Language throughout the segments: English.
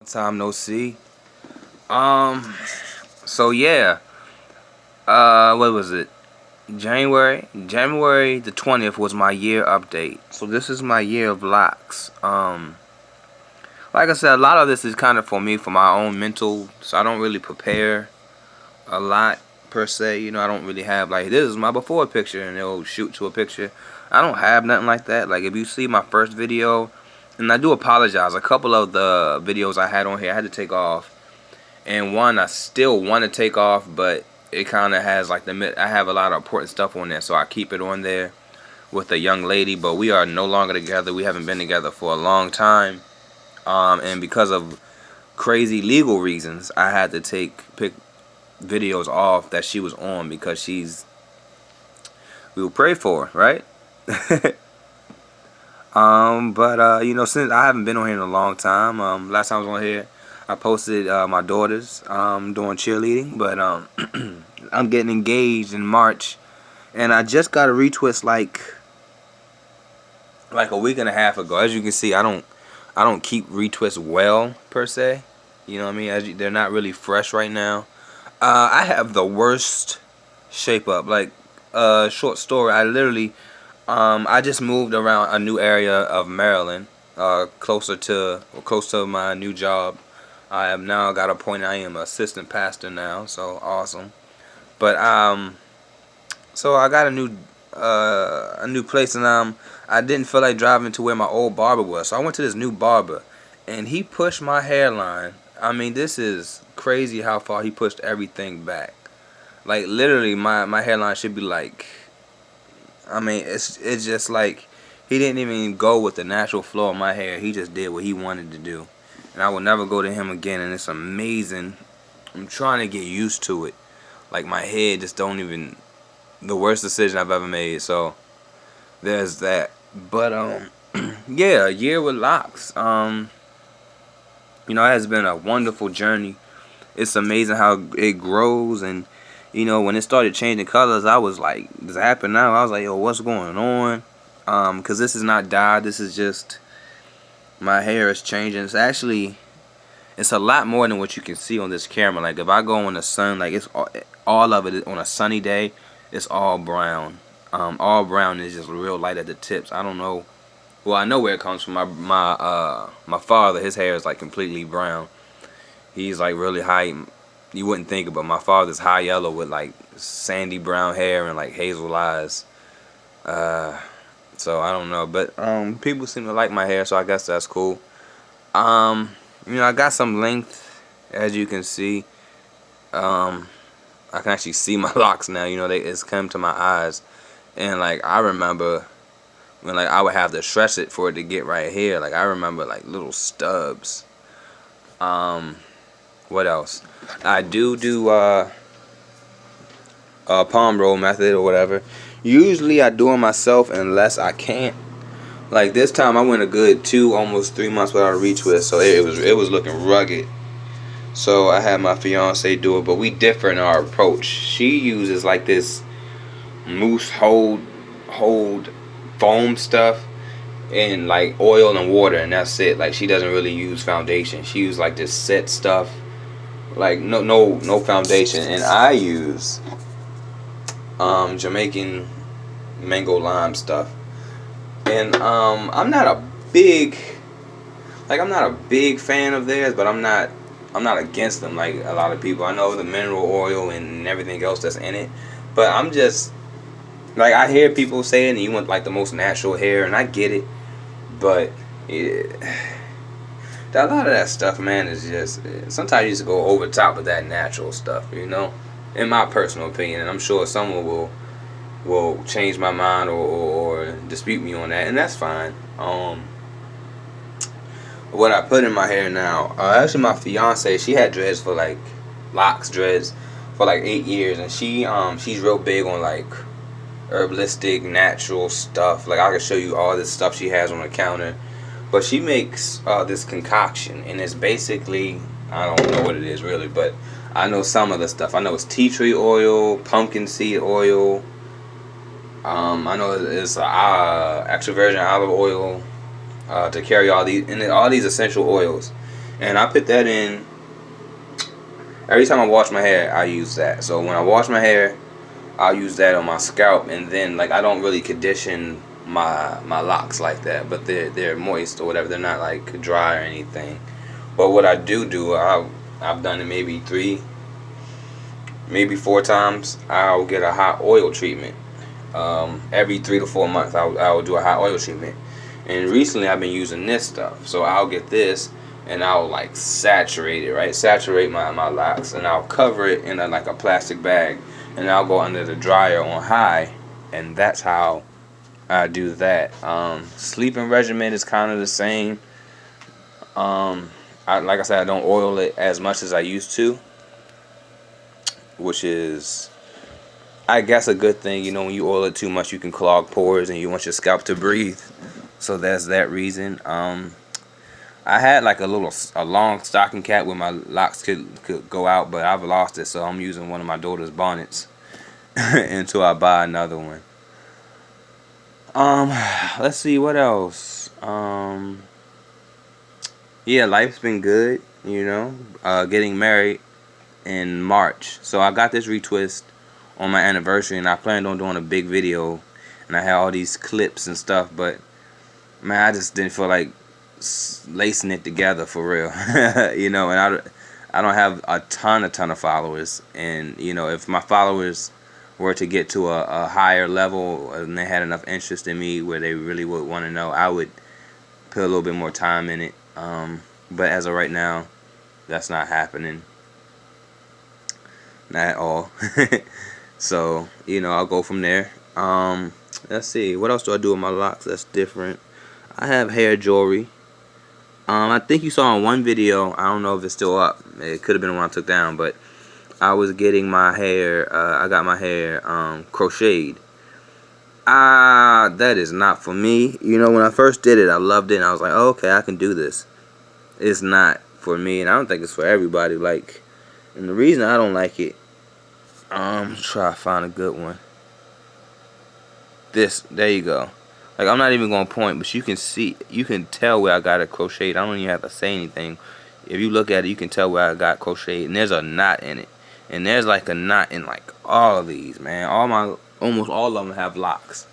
Time no see. Um. So yeah. What was it? January the 20th was my year update. So this is my year of locks. Like I said, a lot of this is kind of for me for my own mental. So I don't really prepare a lot per se. I don't really have like this is my before picture and it'll shoot to a picture. I don't have nothing like that. Like if you see my first video, and I do apologize. A couple of the videos I had on here I had to take off. And one I still want to take off, but it kind of has like I have a lot of important stuff on there, so I keep it on there with a young lady. But we are no longer together. We haven't been together for a long time, and because of crazy legal reasons, I had to pick videos off that she was on because we will pray for her, right? But since I haven't been on here in a long time, last time I was on here, I posted my daughters doing cheerleading, but I'm getting engaged in March, and I just got a retwist like a week and a half ago. As you can see, I don't keep retwists well per se. You know what I mean? They're not really fresh right now. I have the worst shape up. Like short story, I literally I just moved around a new area of Maryland, close to my new job. I have now got appointed. I am assistant pastor now, so awesome. But so I got a new place, and I didn't feel like driving to where my old barber was, so I went to this new barber, and he pushed my hairline. I mean, this is crazy how far he pushed everything back. Like literally, my hairline should be like. I mean, it's just like he didn't even go with the natural flow of my hair. He just did what he wanted to do, and I will never go to him again. And it's amazing. I'm trying to get used to it. Like my head just don't even. The worst decision I've ever made. So there's that. But yeah, a year with locks. It has been a wonderful journey. It's amazing how it grows, and when it started changing colors, I was like zapping out. I was like, yo, what's going on? Because this is not dyed. This is just my hair is changing. It's a lot more than what you can see on this camera. Like if I go in the sun, like it's all of it on a sunny day, it's all brown. All brown is just real light at the tips. I don't know. Well, I know where it comes from. My father, his hair is like completely brown. He's like really high. You wouldn't think it, but my father's high yellow with like sandy brown hair and like hazel eyes. So I don't know, but people seem to like my hair, so I guess that's cool. I got some length, as you can see. I can actually see my locks now. It's come to my eyes, and like I remember when like I would have to stretch it for it to get right here. Like I remember like little stubs. What else? I do palm roll method or whatever. Usually I do it myself unless I can't. Like this time I went a good 2, almost 3 months without a retwist, so it was looking rugged. So I had my fiance do it, but we differ in our approach. She uses like this mousse hold foam stuff and like oil and water, and that's it. Like she doesn't really use foundation. She uses like this set stuff, like no foundation. And I use Jamaican mango lime stuff. And I'm not a big fan of theirs, but I'm not against them like a lot of people. I know the mineral oil and everything else that's in it, but I'm just like I hear people saying you want like the most natural hair, and I get it, but a lot of that stuff, man, is just sometimes you just go over top of that natural stuff, in my personal opinion, and I'm sure someone will change my mind or dispute me on that, and that's fine. What I put in my hair now, actually my fiance, she had dreads for like locks dreads for like 8 years, and she's real big on like herbalistic natural stuff. Like I can show you all this stuff she has on the counter, but she makes this concoction, and it's basically, I don't know what it is really, but I know some of the stuff. I know it's tea tree oil, pumpkin seed oil. I know it's extra virgin olive oil to carry all these essential oils. And I put that in every time I wash my hair. I use that. So when I wash my hair, I'll use that on my scalp, and then like I don't really condition my locks like that, but they're moist or whatever. They're not like dry or anything. But what I do, I've done it maybe 3, maybe 4 times. I'll get a hot oil treatment. Every 3 to 4 months, I'll do a hot oil treatment. And recently, I've been using this stuff. So I'll get this, and I'll like saturate it, right? Saturate my locks, and I'll cover it in like a plastic bag, and I'll go under the dryer on high, and that's how I do that. Sleeping regimen is kind of the same. Like I said, I don't oil it as much as I used to, which is, I guess, a good thing. You know, when you oil it too much, you can clog pores, and you want your scalp to breathe. So that's that reason. I had like a long stocking cap where my locks could go out, but I've lost it, so I'm using one of my daughter's bonnets until I buy another one. Let's see what else. Yeah, life's been good. You know, getting married in March, so I got this retwist on my anniversary, and I planned on doing a big video, and I had all these clips and stuff, but man, I just didn't feel like lacing it together for real. You know, and I don't have a ton of followers, and you know, if my followers were to get to a higher level and they had enough interest in me where they really would want to know, I would put a little bit more time in it. But as of right now, that's not happening, not at all. So you know, I'll go from there. Let's see, what else do I do with my locks that's different? I have hair jewelry. I think you saw in one video, I don't know if it's still up, it could have been one I took down, but I was getting my hair, I got my hair crocheted. That is not for me. You know, when I first did it, I loved it, and I was like, oh, okay, I can do this. It's not for me, and I don't think it's for everybody. Like, and the reason I don't like it, try to find a good one. There you go. Like, I'm not even gonna point, but you can tell where I got it crocheted. I don't even have to say anything. If you look at it, you can tell where I got crocheted, and there's a knot in it, and there's like a knot in like all of these, man. Almost all of them have locks,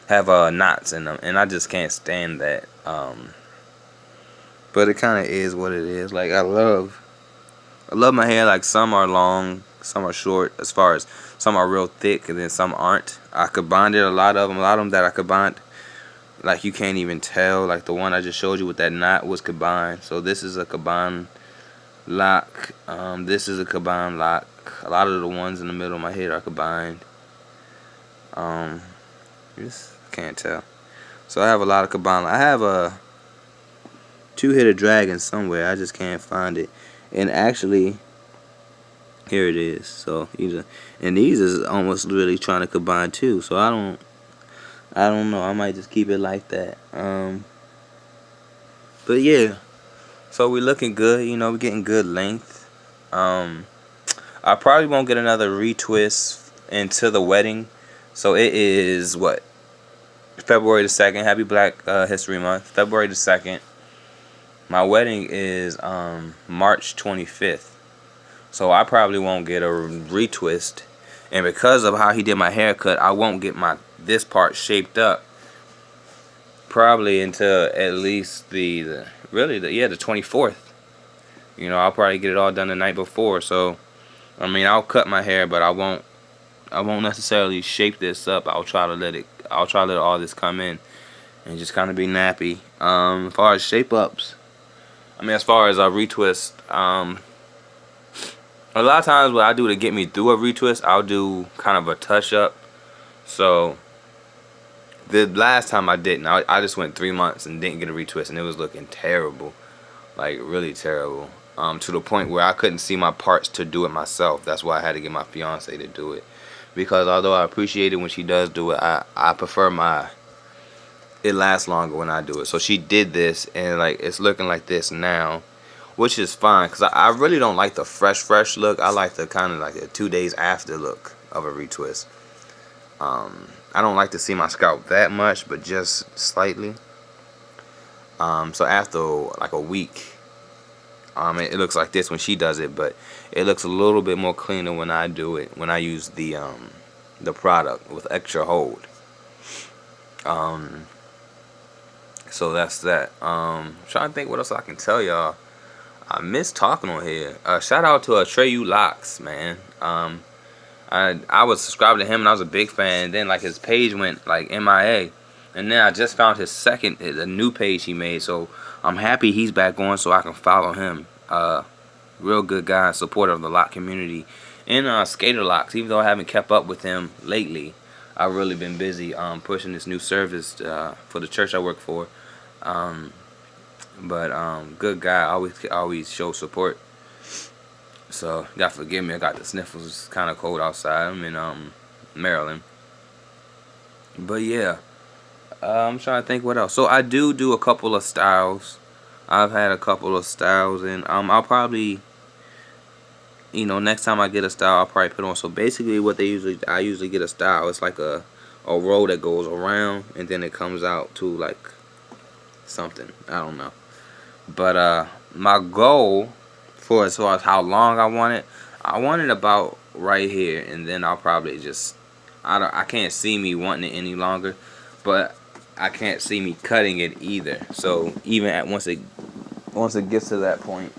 have knots in them, and I just can't stand that. But it kind of is what it is. Like, I love my hair. Like, some are long, some are short. As far as some are real thick, and then some aren't. I combined it, a lot of them that I combined, like, you can't even tell. Like, the one I just showed you with that knot was combined. So this is a combined lock. This is a combined lock. A lot of the ones in the middle of my head are combined. You just can't tell. So I have a lot of combined. I have a two-headed dragon somewhere. I just can't find it. And actually, here it is. So and these is almost really trying to combine too. So I don't know. I might just keep it like that. But yeah. So we're looking good. You know, we're getting good length. I probably won't get another retwist into the wedding. So it is what? February the 2nd. Happy Black History Month. February the 2nd. My wedding is March 25th. So I probably won't get a retwist. And because of how he did my haircut, I won't get this part shaped up probably until at least the 24th. You know, I'll probably get it all done the night before. So I mean, I'll cut my hair, but I won't necessarily shape this up. I'll try to let all this come in and just kind of be nappy. As far as shape ups, I mean, as far as a retwist, a lot of times what I do to get me through a retwist, I'll do kind of a touch up. So the last time I didn't, I just went 3 months and didn't get a retwist, and it was looking terrible, like really terrible, to the point where I couldn't see my parts to do it myself. That's why I had to get my fiance to do it, because although I appreciate it when she does do it, I prefer it lasts longer when I do it. So she did this, and like it's looking like this now, which is fine, because I really don't like the fresh look. I like the kind of like a 2 days after look of a retwist. I don't like to see my scalp that much, but just slightly. So after like a week, It looks like this when she does it, but it looks a little bit more cleaner when I do it, when I use the product with extra hold. So that's that. Trying to think what else I can tell y'all. I miss talking on here. Shout out to Treyu Locs, man. I was subscribed to him and I was a big fan. And then like his page went like MIA, and then I just found the new page he made. So I'm happy he's back on, so I can follow him. Real good guy, supporter of the Loc community and Skater Locs. Even though I haven't kept up with him lately, I've really been busy pushing this new service for the church I work for. But good guy, always show support. So you gotta forgive me, I got the sniffles. It's kind of cold outside. I'm in Maryland. But yeah, I'm trying to think what else. So I do a couple of styles. I've had a couple of styles, and I'll probably, next time I get a style, I'll probably put on. So basically, I usually get a style. It's like a row that goes around, and then it comes out to like something. I don't know. But my goal for as far as how long I want it about right here, and then I'll probably just I can't see me wanting it any longer, but I can't see me cutting it either. So even once it gets to that point,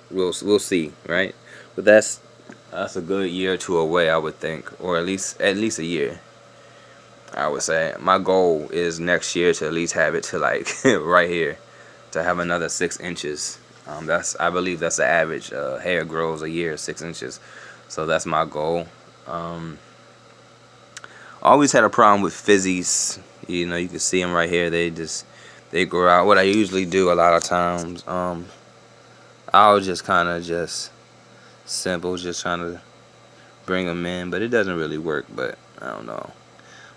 we'll see, right? But that's a good year or two away, I would think, or at least a year. I would say my goal is next year to at least have it to like right here, to have another 6 inches. I believe that's the average hair grows a year, 6 inches. So that's my goal. Always had a problem with fizzies. You can see them right here. They grow out. What I usually do a lot of times, I'll just kind of simple, just trying to bring them in, but it doesn't really work. But I don't know.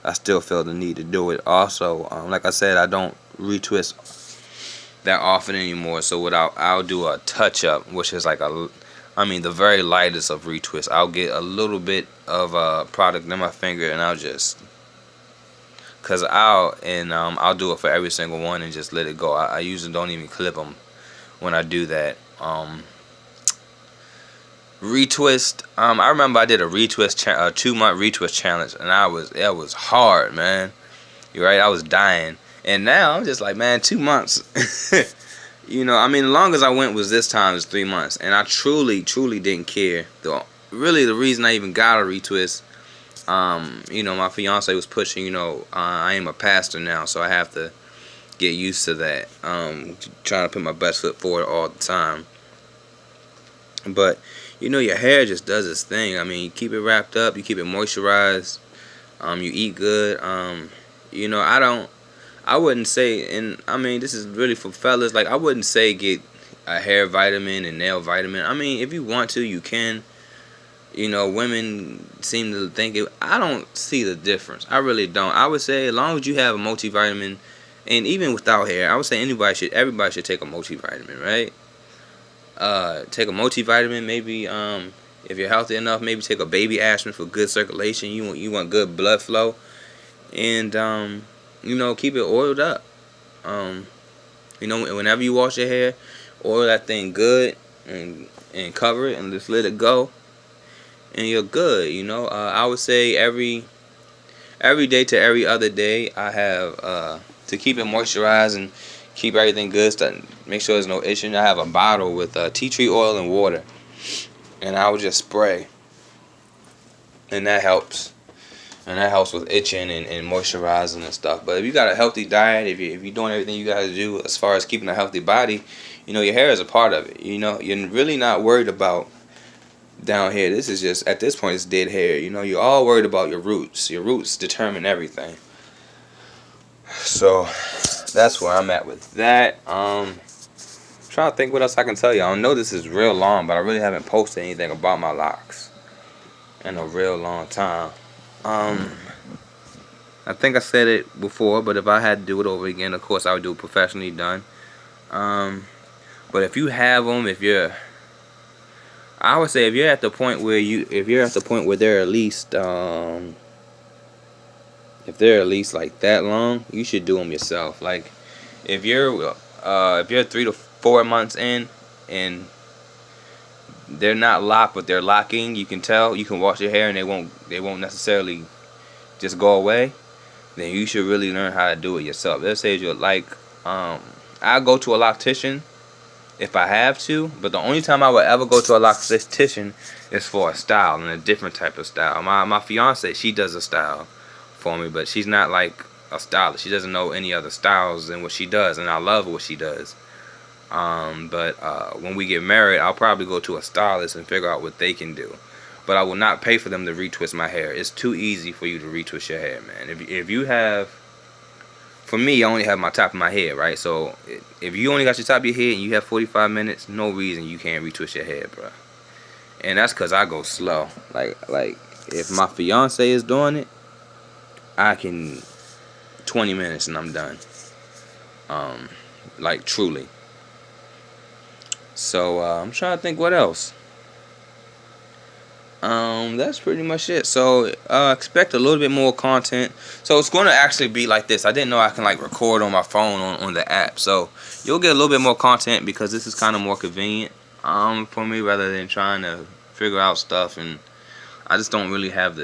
I still feel the need to do it. Also, like I said, I don't retwist that often anymore. So I'll do a touch up, which is like the very lightest of retwists. I'll get a little bit of product in my finger, and I'll do it for every single one and just let it go. I usually don't even clip them when I do that. Retwist. I remember I did a retwist, a 2-month retwist challenge, and it was hard, man. You're right. I was dying, and now I'm just like, man, 2 months. The longest I went was this time is 3 months, and I truly didn't care. The reason I even got a retwist, my fiance was pushing. I am a pastor now, so I have to get used to that. Trying to put my best foot forward all the time, but. Your hair just does its thing. You keep it wrapped up, you keep it moisturized, you eat good. I wouldn't say, and this is really for fellas, like I wouldn't say get a hair vitamin and nail vitamin. If you want to, you can. Women seem to think it. I don't see the difference. I really don't. I would say as long as you have a multivitamin, and even without hair, I would say everybody should take a multivitamin, right? Take a multivitamin, maybe if you're healthy enough, maybe take a baby aspirin for good circulation. You want good blood flow, and keep it oiled up. Whenever you wash your hair, oil that thing good and cover it and just let it go, and you're good. I would say every day to every other day, I have to keep it moisturized and keep everything good, to make sure there's no itching. I have a bottle with tea tree oil and water, and I would just spray, and that helps. And that helps with itching and moisturizing and stuff. But if you got a healthy diet, if you're doing everything you got to do as far as keeping a healthy body, your hair is a part of it. You're really not worried about down here. This is just, at this point, it's dead hair. You're all worried about your roots. Your roots determine everything. So that's where I'm at with that. Trying to think what else I can tell you. I know this is real long, but I really haven't posted anything about my locks in a real long time. I think I said it before, but if I had to do it over again, of course I would do it professionally done. But if you have them, I would say if you're at the point where they're at least if they're at least like that long, you should do them yourself. Like if you're 3 to 4 months in and they're not locked but they're locking, you can tell. You can wash your hair and they won't necessarily just go away. Then you should really learn how to do it yourself. Let's say you like, I go to a loctician if I have to, but the only time I would ever go to a loctician is for a style and a different type of style. My fiance, she does a style for me, but she's not like a stylist. She doesn't know any other styles than what she does, and I love what she does. But when we get married, I'll probably go to a stylist and figure out what they can do. But I will not pay for them to retwist my hair. It's too easy for you to retwist your hair, man. If you have, for me, I only have my top of my head, right? So if you only got your top of your head and you have 45 minutes, no reason you can't retwist your hair, bro. And that's cause I go slow. Like if my fiance is doing it, I can 20 minutes and I'm done. Like truly. So I'm trying to think what else. That's pretty much it. So expect a little bit more content. So it's going to actually be like this. I didn't know I can like record on my phone on the app. So you'll get a little bit more content because this is kind of more convenient for me rather than trying to figure out stuff, and I just don't really have the